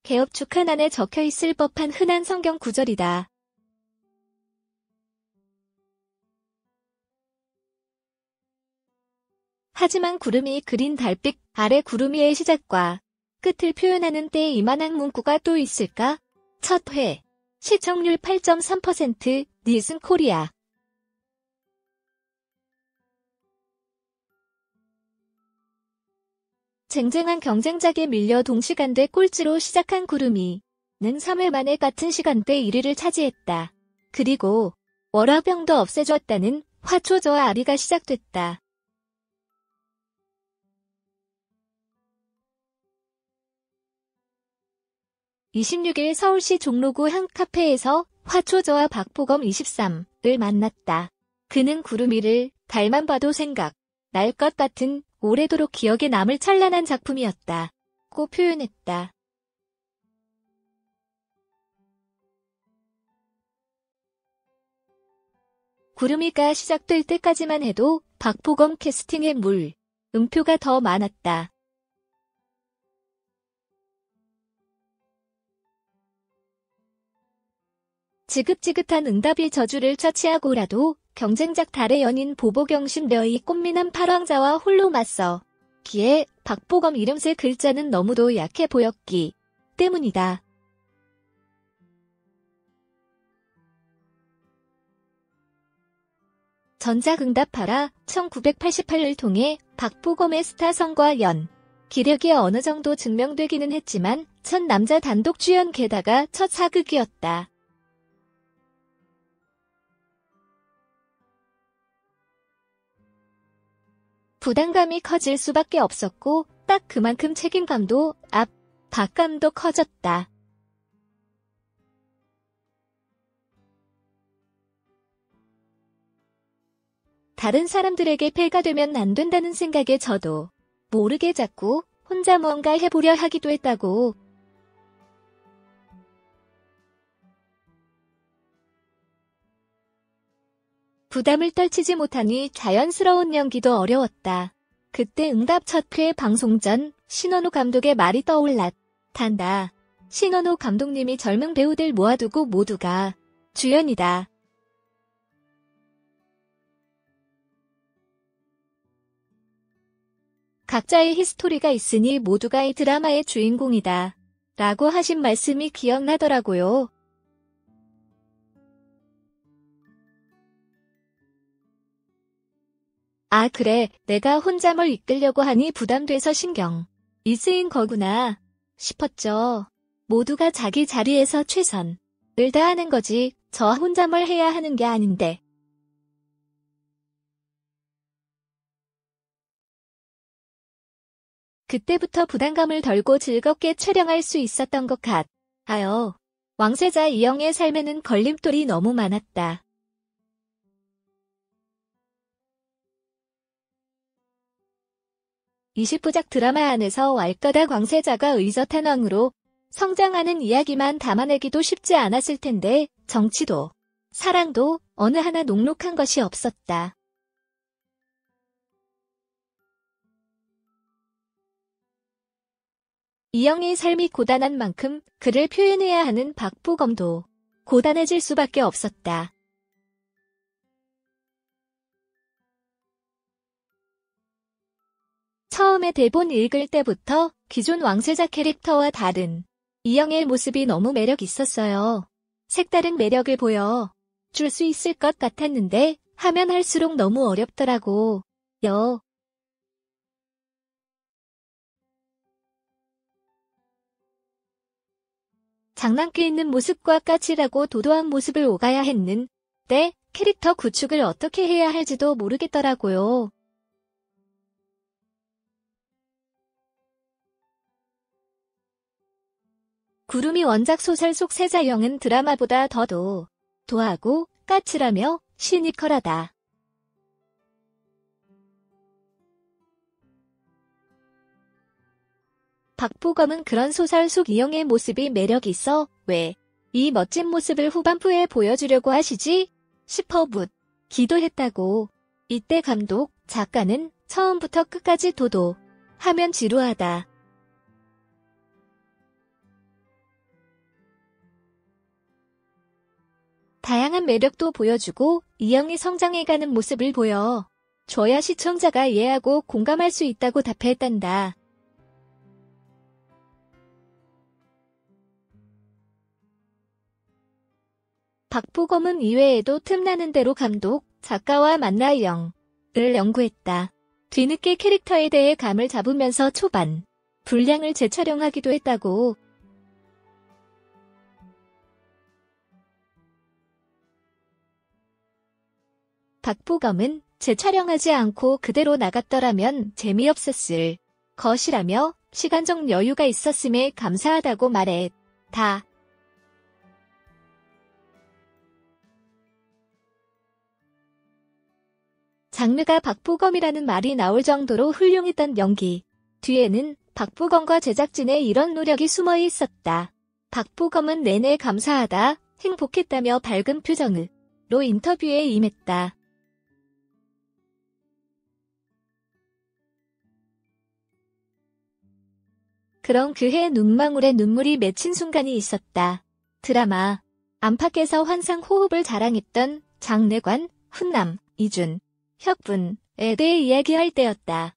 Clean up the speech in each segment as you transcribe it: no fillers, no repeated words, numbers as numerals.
개업축 하나에 적혀 있을 법한 흔한 성경 구절이다. 하지만 구름이 그린 달빛 아래 구름이의 시작과 끝을 표현하는 때에 이만한 문구가 또 있을까? 첫 회. 시청률 8.3%, 니슨 코리아. 쟁쟁한 경쟁작에 밀려 동시간대 꼴찌로 시작한 구름이는 3회 만에 같은 시간대 1위를 차지했다. 그리고 월화병도 없애줬다는 화초저하 아리가 시작됐다. 26일 서울시 종로구 한 카페에서 화초저하 박보검 23을 만났다. 그는 구름이를 달만 봐도 생각 날 것 같은 오래도록 기억에 남을 찬란한 작품이었다. 고 표현했다. 구름이가 시작될 때까지만 해도 박보검 캐스팅에 물음표가 더 많았다. 지긋지긋한 응답이 저주를 처치하고라도 경쟁작 달의 연인 보보경심 려의 꽃미남 팔왕자와 홀로 맞서기에 박보검 이름 세 글자는 너무도 약해 보였기 때문이다. 전작응답하라 1988을 통해 박보검의 스타성과 기력이 어느 정도 증명되기는 했지만 첫 남자 단독 주연 게다가 첫 사극이었다. 부담감이 커질 수밖에 없었고 딱 그만큼 책임감도 압박감도 커졌다. 다른 사람들에게 폐가 되면 안 된다는 생각에 저도 모르게 자꾸 혼자 뭔가 해보려 하기도 했다고. 부담을 떨치지 못하니 자연스러운 연기도 어려웠다. 그때 응답 첫 회 방송 전 신원호 감독의 말이 떠올랐단다. 신원호 감독님이 젊은 배우들 모아두고 모두가 주연이다. 각자의 히스토리가 있으니 모두가 이 드라마의 주인공이다. 라고 하신 말씀이 기억나더라고요. 아 그래, 내가 혼자 뭘 이끌려고 하니 부담돼서 신경이 쓰인 거구나 싶었죠. 모두가 자기 자리에서 최선을 다하는 거지 저 혼자 뭘 해야 하는 게 아닌데. 그때부터 부담감을 덜고 즐겁게 촬영할 수 있었던 것 같아요. 왕세자 이영의 삶에는 걸림돌이 너무 많았다. 20부작 드라마 안에서 왈가닥 왕세자가 의젓한 왕으로 성장하는 이야기만 담아내기도 쉽지 않았을 텐데 정치도 사랑도 어느 하나 녹록한 것이 없었다. 이영의 삶이 고단한 만큼 그를 표현해야 하는 박보검도 고단해질 수밖에 없었다. 처음에 대본 읽을 때부터 기존 왕세자 캐릭터와 다른 이영의 모습이 너무 매력 있었어요. 색다른 매력을 보여줄 수 있을 것 같았는데 하면 할수록 너무 어렵더라고요. 장난기 있는 모습과 까칠하고 도도한 모습을 오가야 했는데 캐릭터 구축을 어떻게 해야 할지도 모르겠더라고요. 구름이 원작 소설 속 세자영은 드라마보다 더 도하고 까칠하며 시니컬하다. 박보검은 그런 소설 속 이영의 모습이 매력 있어 왜 이 멋진 모습을 후반부에 보여주려고 하시지? 싶어 묻기도 했다고. 이때 감독, 작가는 처음부터 끝까지 도도하면 지루하다. 다양한 매력도 보여주고 이영이 성장해가는 모습을 보여. 줘야 시청자가 이해하고 공감할 수 있다고 답했단다. 박보검은 이외에도 틈나는 대로 감독, 작가와 만나 이영을 연구했다. 뒤늦게 캐릭터에 대해 감을 잡으면서 초반 분량을 재촬영하기도 했다고. 박보검은 재촬영하지 않고 그대로 나갔더라면 재미없었을 것이라며 시간적 여유가 있었음에 감사하다고 말했다. 장르가 박보검이라는 말이 나올 정도로 훌륭했던 연기. 뒤에는 박보검과 제작진의 이런 노력이 숨어 있었다. 박보검은 내내 감사하다, 행복했다며 밝은 표정으로 인터뷰에 임했다. 그런 그의 눈망울에 눈물이 맺힌 순간이 있었다. 드라마 안팎에서 환상 호흡을 자랑했던 장내관, 훈남, 이준, 혁분에 대해 이야기할 때였다.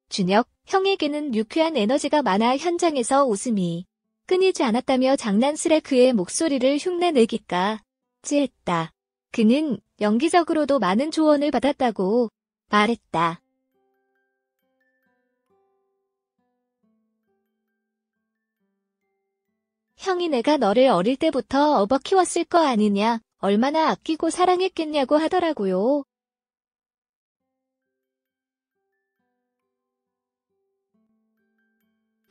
준혁, 형에게는 유쾌한 에너지가 많아 현장에서 웃음이 끊이지 않았다며 장난스레 그의 목소리를 흉내내기까지 했다. 그는 연기적으로도 많은 조언을 받았다고 말했다. 형이 내가 너를 어릴 때부터 업어 키웠을 거 아니냐, 얼마나 아끼고 사랑했겠냐고 하더라고요.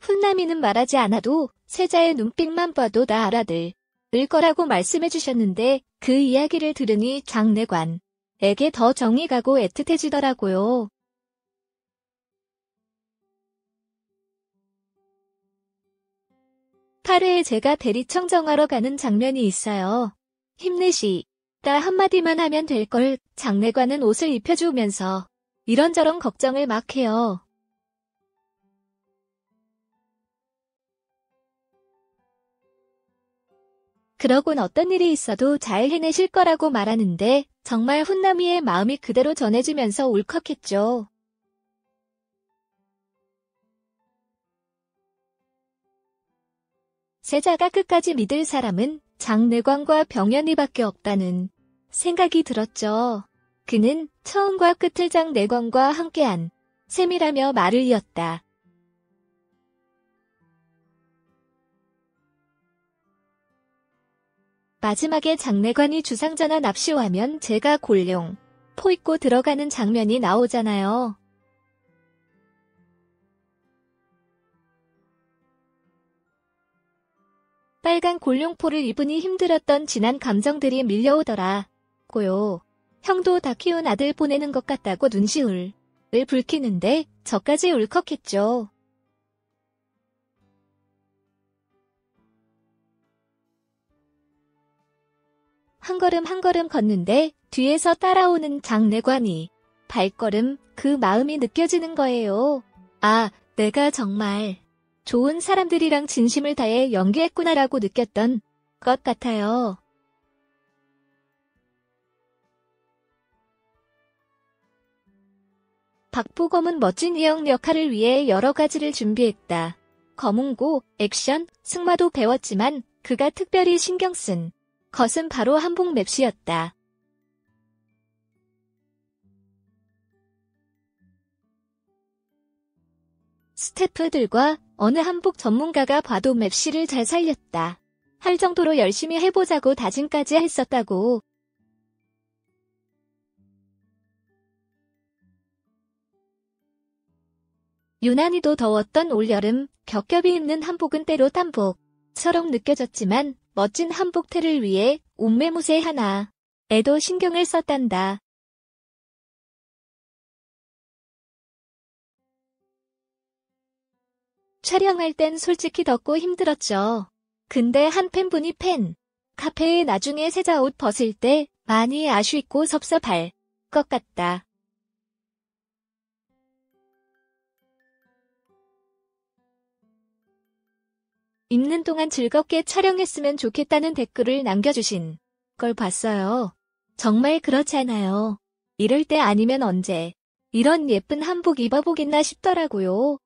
훈남이는 말하지 않아도 세자의 눈빛만 봐도 다 알아들 거라고 말씀해 주셨는데 그 이야기를 들으니 장내관에게 더 정이 가고 애틋해지더라고요. 팔회에 제가 대리청 정하러 가는 장면이 있어요. 힘내시다 한마디만 하면 될 걸 장내관은 옷을 입혀주면서 이런저런 걱정을 막 해요. 그러곤 어떤 일이 있어도 잘 해내실 거라고 말하는데 정말 훈남이의 마음이 그대로 전해지면서 울컥했죠. 세자가 끝까지 믿을 사람은 장내관과 병연이밖에 없다는 생각이 들었죠. 그는 처음과 끝을 장내관과 함께한 셈이라며 말을 이었다. 마지막에 장내관이 주상전환 납시오하면 제가 골룡 포 입고 들어가는 장면이 나오잖아요. 빨간 골룡포를 입으니 힘들었던 진한 감정들이 밀려오더라고요. 형도 다 키운 아들 보내는 것 같다고 눈시울을 붉히는데 저까지 울컥했죠. 한 걸음 한 걸음 걷는데 뒤에서 따라오는 장내관이 발걸음, 그 마음이 느껴지는 거예요. 아, 내가 정말 좋은 사람들이랑 진심을 다해 연기했구나라고 느꼈던 것 같아요. 박보검은 멋진 이영 역할을 위해 여러 가지를 준비했다. 검은고, 액션, 승마도 배웠지만 그가 특별히 신경 쓴 것은 바로 한복 맵시였다. 스태프들과 어느 한복 전문가가 봐도 맵시를 잘 살렸다 할 정도로 열심히 해보자고 다짐까지 했었다고. 유난히도 더웠던 올여름 겹겹이 입는 한복은 때로 땀복처럼 느껴졌지만 멋진 한복태를 위해 옷매무새 하나에도 신경을 썼단다. 촬영할 땐 솔직히 덥고 힘들었죠. 근데 한 팬분이 카페에 나중에 세자 옷 벗을 때 많이 아쉽고 섭섭할 것 같다. 입는 동안 즐겁게 촬영했으면 좋겠다는 댓글을 남겨주신 걸 봤어요. 정말 그렇잖아요. 이럴 때 아니면 언제 이런 예쁜 한복 입어보겠나 싶더라고요.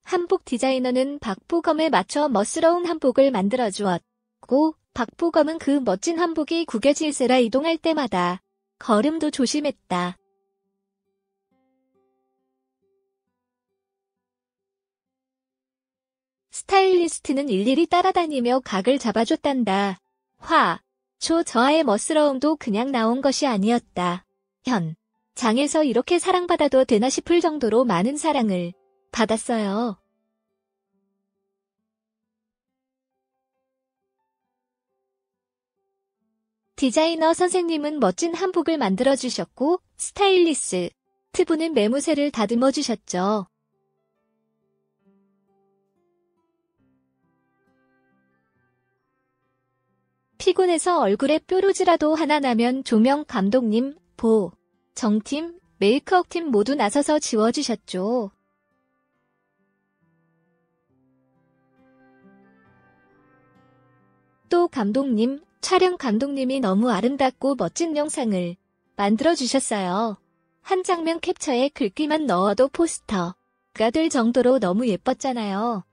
한복 디자이너는 박보검에 맞춰 멋스러운 한복을 만들어주었고 박보검은 그 멋진 한복이 구겨질세라 이동할 때마다 걸음도 조심했다. 스타일리스트는 일일이 따라다니며 각을 잡아줬단다. 저하의 멋스러움도 그냥 나온 것이 아니었다. 장에서 이렇게 사랑받아도 되나 싶을 정도로 많은 사랑을 받았어요. 디자이너 선생님은 멋진 한복을 만들어주셨고 스타일리스트분은 매무새를 다듬어주셨죠. 피곤해서 얼굴에 뾰루지라도 하나 나면 조명 감독님, 정팀, 메이크업팀 모두 나서서 지워주셨죠. 또 감독님, 촬영 감독님이 너무 아름답고 멋진 영상을 만들어주셨어요. 한 장면 캡처에 글귀만 넣어도 포스터가 될 정도로 너무 예뻤잖아요.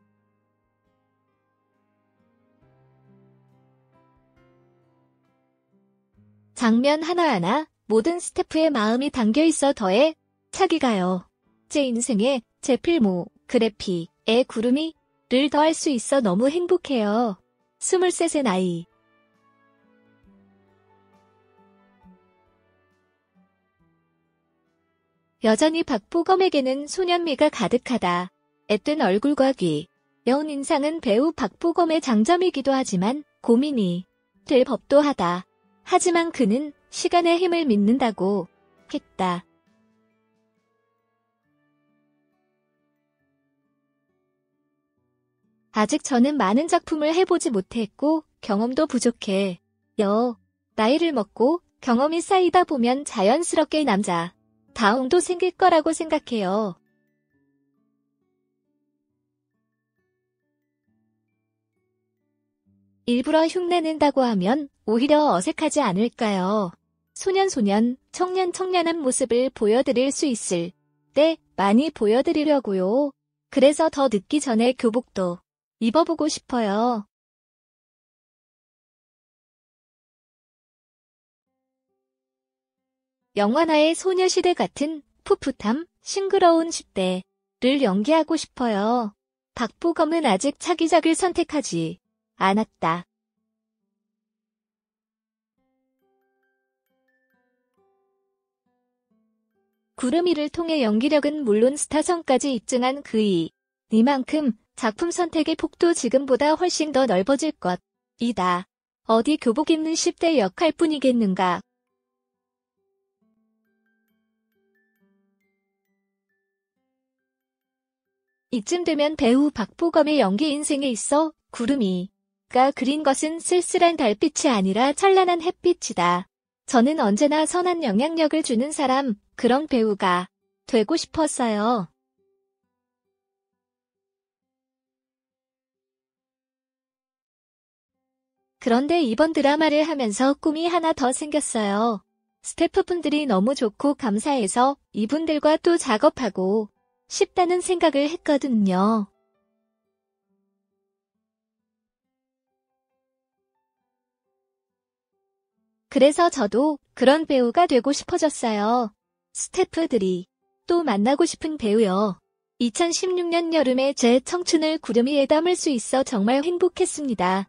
장면 하나하나 모든 스태프의 마음이 담겨있어 더해 차기가요. 제 인생에 제 필모, 그래피의 구름이를 더할 수 있어 너무 행복해요. 23세 나이. 여전히 박보검에게는 소년미가 가득하다. 앳된 얼굴과 귀여운 인상은 배우 박보검의 장점이기도 하지만 고민이 될 법도 하다. 하지만 그는 시간의 힘을 믿는다고 했다. 아직 저는 많은 작품을 해보지 못했고 경험도 부족해요. 나이를 먹고 경험이 쌓이다 보면 자연스럽게 남자다움도 생길 거라고 생각해요. 일부러 흉내낸다고 하면 오히려 어색하지 않을까요? 청년한 모습을 보여드릴 수 있을 때 많이 보여드리려고요. 그래서 더 늦기 전에 교복도 입어보고 싶어요. 영화나의 소녀시대 같은 풋풋함, 싱그러운 10대를 연기하고 싶어요. 박보검은 아직 차기작을 선택하지 않았다. 구름이를 통해 연기력은 물론 스타성까지 입증한 이만큼 작품 선택의 폭도 지금보다 훨씬 더 넓어질 것이다. 어디 교복 입는 10대 역할뿐이겠는가. 이쯤 되면 배우 박보검의 연기 인생에 있어 구름이가 그린 것은 쓸쓸한 달빛이 아니라 찬란한 햇빛이다. 저는 언제나 선한 영향력을 주는 사람, 그런 배우가 되고 싶었어요. 그런데 이번 드라마를 하면서 꿈이 하나 더 생겼어요. 스태프분들이 너무 좋고 감사해서 이분들과 또 작업하고 싶다는 생각을 했거든요. 그래서 저도 그런 배우가 되고 싶어졌어요. 스태프들이 또 만나고 싶은 배우요. 2016년 여름에 제 청춘을 구름이에 담을 수 있어 정말 행복했습니다.